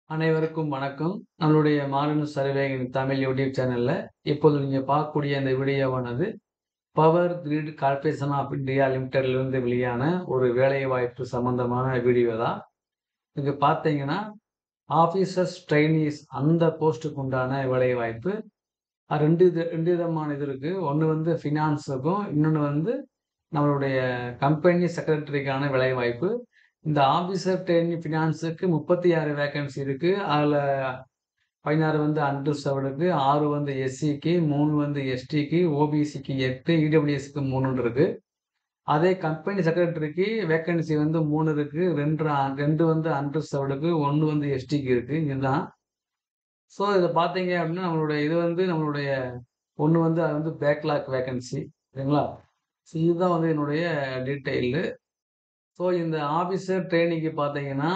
அனைவருக்கும் வணக்கம். நம்மளுடைய மாடர்ன் சர்வேயிங் தமிழ் யூடியூப் சேனல்ல இப்போது நீங்க பார்க்கக்கூடிய இந்த வீடியோவானது power grid corporation of India லிமிடெட்லிருந்து வெளியான ஒரு வேலைவாய்ப்பு சம்பந்தமான வீடியோ தான். இங்க பார்த்தீங்கன்னா, ஆஃபீசர்ஸ் ட்ரெய்னீஸ் அந்த போஸ்ட்டுக்கு உண்டான வேலைவாய்ப்பு. 2 விதமான இது இருக்கு. ஒண்ணு வந்து ஃபினான்ஸுக்கும், இன்னொன்னு வந்து நம்மளுடைய கம்பெனி செக்ரட்டரிக்கான வேலைவாய்ப்பு. இந்த ஆஃபீசர் ட்ரெய்னி ஃபினான்ஸுக்கு 36 வேக்கன்சி இருக்கு. அதுல 16 வந்து அன்ரிசர்வ்டுக்கு, 6 வந்து எஸ்சிக்கு, 3 வந்து எஸ்டிக்கு, ஓபிசிக்கு 8, இடபிள்யூஎஸ்க்கு 3 இருக்கு. அதே கம்பெனி செக்ரட்டரிக்கு வேக்கன்சி வந்து 3 இருக்கு. 2 வந்து அன்ரிசர்வ்டுக்கு, 1 வந்து எஸ்டிக்கு இருக்கு. இதுதான். ஸோ இத பார்த்தீங்க அப்படின்னா, நம்மளுடைய 1 வந்து அது வந்து பேக்லாக் வேக்கன்சி. சரிங்களா? ஸோ இதுதான் வந்து என்னுடைய டீட்டெயிலு. ஸோ இந்த ஆஃபீசர் ட்ரெய்னிக்கு பார்த்தீங்கன்னா,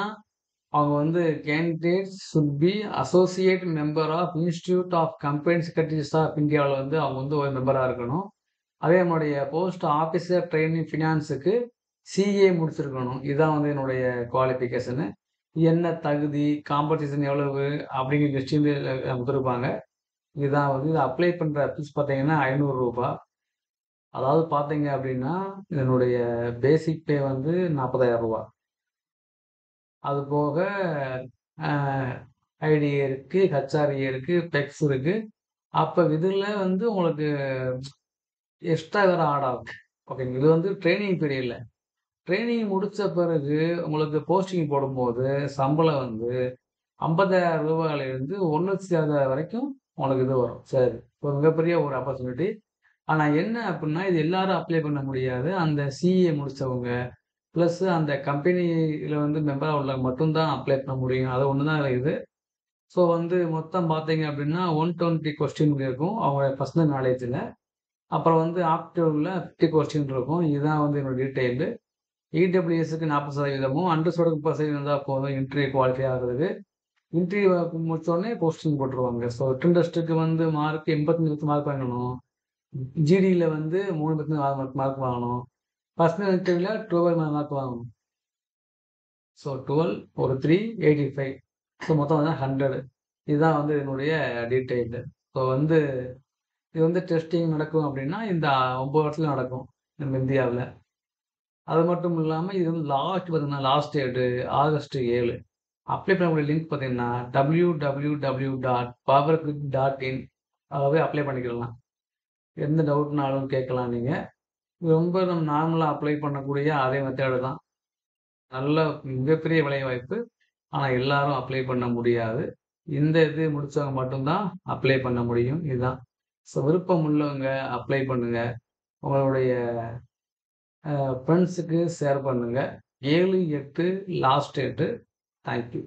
அவங்க வந்து candidates should be associate member of institute of company secretaries of இந்தியாவுல வந்து அவங்க வந்து ஒரு மெம்பரா இருக்கணும். அதே நம்முடைய போஸ்ட் ஆஃபீசர் ட்ரெய்னி ஃபினான்ஸுக்கு சிஏ முடிச்சிருக்கணும். இதுதான் வந்து என்னுடைய குவாலிஃபிகேஷனு. என்ன தகுதி, காம்படிஷன் எவ்வளவு அப்படிங்கிற கொஸ்டின் குடுத்துருப்பாங்க. இதுதான் வந்து இத அப்ளை பண்ற ஃபீஸ் பார்த்தீங்கன்னா ரூ. 500. அதாவது பார்த்தீங்க அப்படின்னா, இதனுடைய பேசிக் பே வந்து ரூ. 40,000. அது போக அ ஐடிஏ இருக்கு, ஹெச்ஆர்ஏ இருக்கு, பெக்ஸ் இருக்கு. அப்ப இதுல வந்து உங்களுக்கு எக்ஸ்ட்ரா வேற ஆட் ஆகும். ஓகேங்களா. இது வந்து ட்ரெய்னிங் பீரியட்ல. ட்ரெய்னிங் முடிச்ச பிறகு உங்களுக்கு போஸ்டிங் போடும்போது சம்பளம் வந்து ரூ. 50,000லிருந்து 1,06,000 வரைக்கும் உங்களுக்கு இது வரும். சரி. ஒரு மிகப்பெரிய ஒரு ஆப்பர்ச்சுனிட்டி. ஆனா என்ன அப்டின்னா, இது எல்லாரும் அப்ளை பண்ண முடியாது. அந்த சிஏ முடிச்சவங்க, பிளஸ் அந்த கம்பெனில வந்து மெம்பரா உள்ளவங்க மட்டும் தான் அப்ளை பண்ண முடியும். அது ஒண்ணு தான் இது. ஸோ வந்து மொத்தம் பார்த்தீங்க அப்டின்னா, 120 கொஸ்டின் இருக்கும். அவங்க பர்சனல் நாலேட்ஜ்ல. அப்புறம் வந்து ஆப்டிட்யூட்ல 50 கொஸ்டின் இருக்கும். இதுதான் வந்து என்னோட டீட்டெயிலு. இடபிள்யூஎஸ்க்கு 40% அண்டர்ஸ்டோர்டுக்கு 30% இருந்தா போதும் இன்டர்வியூ குவாலிஃபை ஆகுறதுக்கு. இன்டர்வியூ முடிச்சோனே போஸ்டிங் போட்டுருவாங்க. ஸோ ரிட்டன் டெஸ்ட்க்கு வந்து மார்க் 85 மார்க் வாங்கணும். ஜிடில வந்து 3 மார்க் வாங்கணும். பர்சனல் இன்டர்வியூல 12 மார்க் வாங்கணும். ஸோ 12 ஒரு 3 85. ஸோ மொத்தம் வந்து 100. இதுதான் வந்து என்னுடைய டீட்டெயிலு. ஸோ வந்து இது வந்து டெஸ்டிங் நடக்கும் அப்டின்னா, இந்த 9 இடத்துல நடக்கும். நம்ம இந்தியாவுல. அது மட்டும் இல்லாம இது வந்து லாஸ்ட் டேட்டு ஆகஸ்ட் 7. அப்ளை பண்ணக்கூடிய லிங்க் பார்த்தீங்கன்னா, www.powergrid.in அதுல போய் அப்ளை பண்ணிக்கலாம். எந்த டவுட்னாலும் கேட்கலாம் நீங்க. ரொம்ப நம்ம நார்மலா அப்ளை பண்ணக்கூடிய அதே மெத்தேடு தான். நல்ல மிகப்பெரிய வேலைவாய்ப்பு. ஆனா எல்லாரும் அப்ளை பண்ண முடியாது. இந்த இது முடிச்சவங்க மட்டும் தான் அப்ளை பண்ண முடியும். இதுதான். ஸோ விருப்பம் உள்ளவங்க அப்ளை பண்ணுங்க. உங்களுடைய ஃப்ரெண்ட்ஸுக்கு ஷேர் பண்ணுங்க. 7, 8 லாஸ்ட் டேட்டு. Thank you.